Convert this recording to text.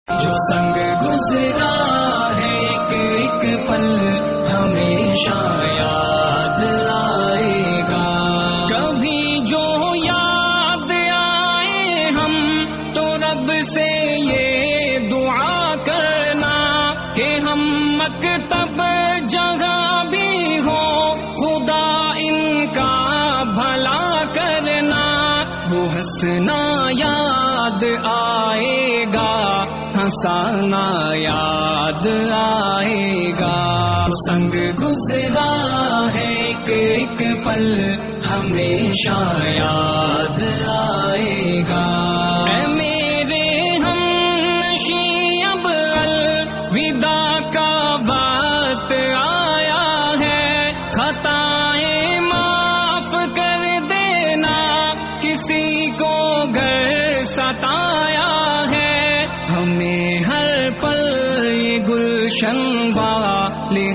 جو سنگ گزرا ہے ایک ایک پل ہمیشہ یاد آئے گا. کبھی جو یاد آئے ہم تو رب سے یہ دعا کرنا کہ ہم مکتب جگہ بھی ہو خدا ان کا بھلا کرنا. وہ ہنسنا یاد آئے گا ہنسانا یاد آئے گا. سنگ گزرا ہے ایک ایک پل ہمیشہ یاد آئے گا. اے میرے ہم نشیں اب الوداع کا وقت آیا ہے. خطائیں معاف کر دینا کسی کو گر ستایا ہے. ہمیں ہر پل یہ گلشن والی